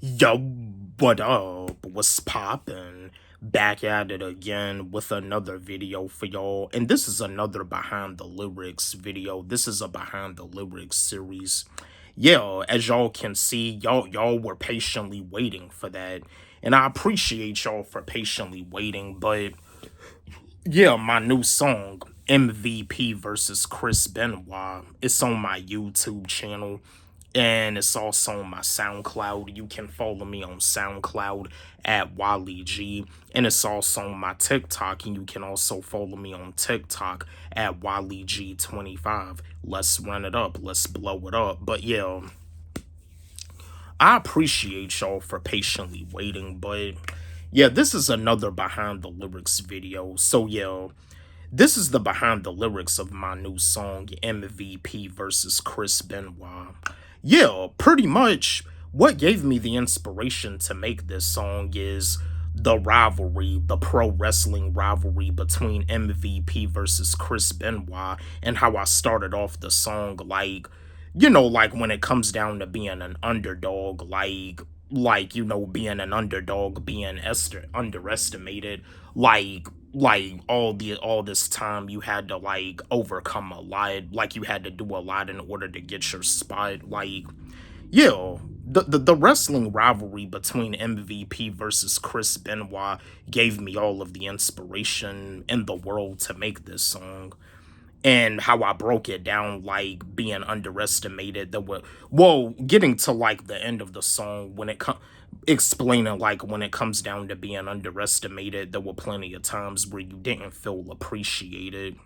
Yo, what up? What's poppin'? Back at it again with another video for y'all. And this is another behind the lyrics video. This is a behind the lyrics series. Yeah, as y'all can see, y'all were patiently waiting for that. And I appreciate y'all for patiently waiting, but yeah, my new song, MVP versus Chris Benoit. It's on my YouTube channel and it's also on my SoundCloud. You can follow me on SoundCloud at Wally G. And it's also on my TikTok. And you can also follow me on TikTok at Wally G25. Let's run it up. Let's blow it up. But yeah, I appreciate y'all for patiently waiting. But yeah, this is another behind the lyrics video. So yeah, this is the behind the lyrics of my new song, MVP versus Chris Benoit. Yeah, pretty much what gave me the inspiration to make this song is the rivalry, the pro wrestling rivalry between MVP versus Chris Benoit, and how I started off the song like when it comes down to being an underdog, being an underdog, being underestimated, all this time you had to overcome a lot, like you had to do a lot in order to get your spot. Yeah, the wrestling rivalry between MVP versus Chris Benoit gave me all of the inspiration in the world to make this song. And how I broke it down, like being underestimated, getting to the end of the song, when it comes explaining, when it comes down to being underestimated, there were plenty of times where you didn't feel appreciated.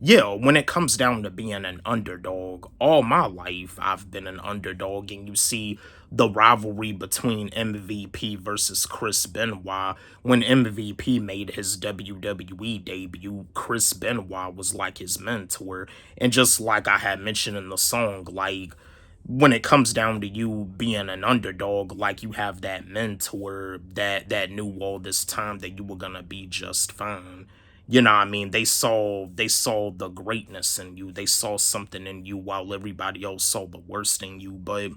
Yeah, when it comes down to being an underdog, all my life I've been an underdog, and you see the rivalry between MVP versus Chris Benoit. When MVP made his WWE debut, Chris Benoit was like his mentor, and just like I had mentioned in the song, when it comes down to you being an underdog, you have that mentor that knew all this time that you were gonna be just fine. You know what I mean? They saw the greatness in you. They saw something in you while everybody else saw the worst in you. But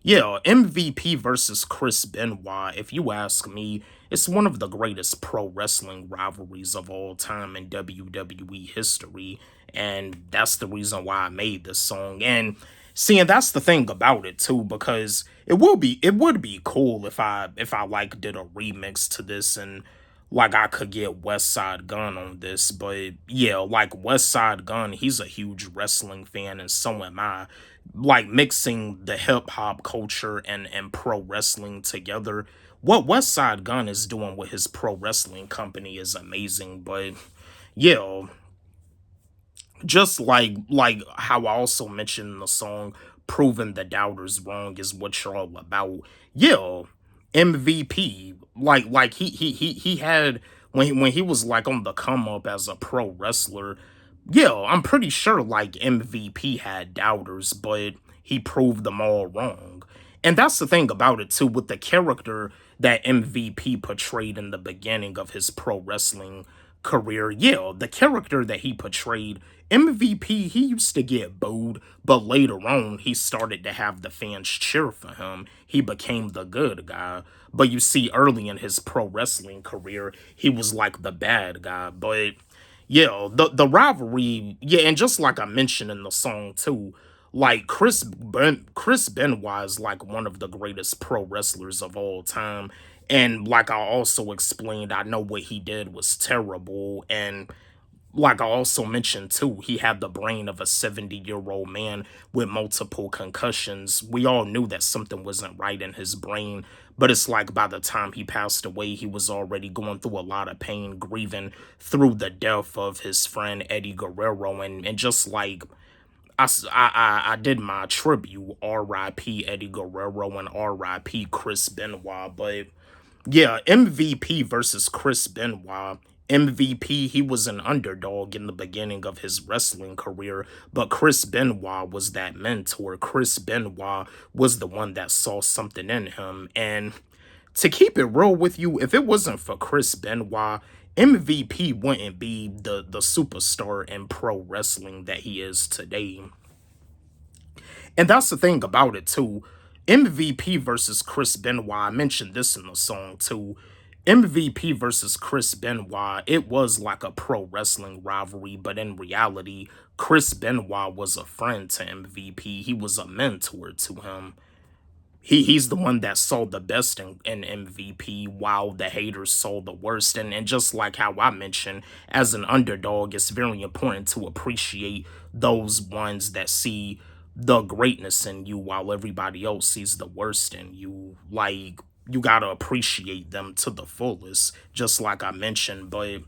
yeah, MVP versus Chris Benoit, if you ask me, it's one of the greatest pro wrestling rivalries of all time in WWE history. And that's the reason why I made this song. And see, and that's the thing about it too, because it would be cool if I did a remix to this, and I could get West Side Gun on this. But yeah, West Side Gun, he's a huge wrestling fan, and so am I. Mixing the hip hop culture and pro wrestling together. What West Side Gun is doing with his pro wrestling company is amazing. But yeah, just like how I also mentioned in the song, proving the doubters wrong is what you're all about. Yeah, MVP, he had, when he was on the come up as a pro wrestler. Yeah, I'm pretty sure MVP had doubters, but he proved them all wrong. And that's the thing about it too, with the character that MVP portrayed in the beginning of his pro wrestling career. Yeah, the character that he portrayed, MVP, he used to get booed, but later on, he started to have the fans cheer for him. He became the good guy. But you see, early in his pro wrestling career, he was like the bad guy. But yeah, the rivalry, yeah, and just like I mentioned in the song too, Chris Benoit is one of the greatest pro wrestlers of all time. And like I also explained, I know what he did was terrible. And like I also mentioned too, he had the brain of a 70-year-old man with multiple concussions. We all knew that something wasn't right in his brain, but it's by the time he passed away, he was already going through a lot of pain, grieving through the death of his friend Eddie Guerrero. And just I did my tribute, R.I.P. Eddie Guerrero and R.I.P. Chris Benoit. But yeah, MVP versus Chris Benoit. MVP, he was an underdog in the beginning of his wrestling career, but Chris Benoit was that mentor. Chris Benoit was the one that saw something in him. And to keep it real with you, if it wasn't for Chris Benoit, MVP wouldn't be the superstar in pro wrestling that he is today. And that's the thing about it too. MVP versus Chris Benoit. I mentioned this in the song too. MVP versus Chris Benoit, it was like a pro wrestling rivalry, but in reality, Chris Benoit was a friend to MVP. He was a mentor to him. He's the one that saw the best in MVP while the haters saw the worst. And just like how I mentioned, as an underdog, it's very important to appreciate those ones that see the greatness in you while everybody else sees the worst in you. Like, you gotta appreciate them to the fullest, just like I mentioned. But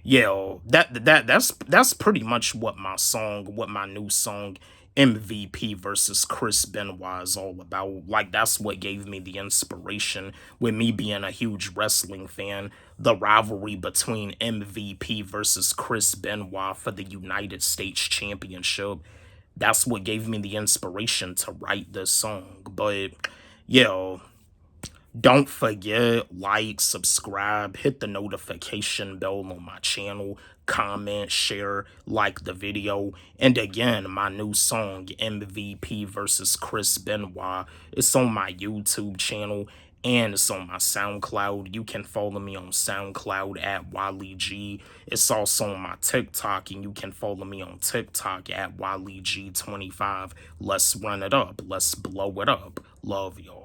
yeah, that's pretty much what my new song MVP versus Chris Benoit is all about. Like, that's what gave me the inspiration with me being a huge wrestling fan. The rivalry between MVP versus Chris Benoit for the United States Championship. That's what gave me the inspiration to write this song. But yeah, don't forget, like, subscribe, hit the notification bell on my channel, comment, share, like the video. And again, my new song, MVP versus Chris Benoit, it's on my YouTube channel and it's on my SoundCloud. You can follow me on SoundCloud at WileyG. It's also on my TikTok, and you can follow me on TikTok at WileyG25. Let's run it up. Let's blow it up. Love y'all.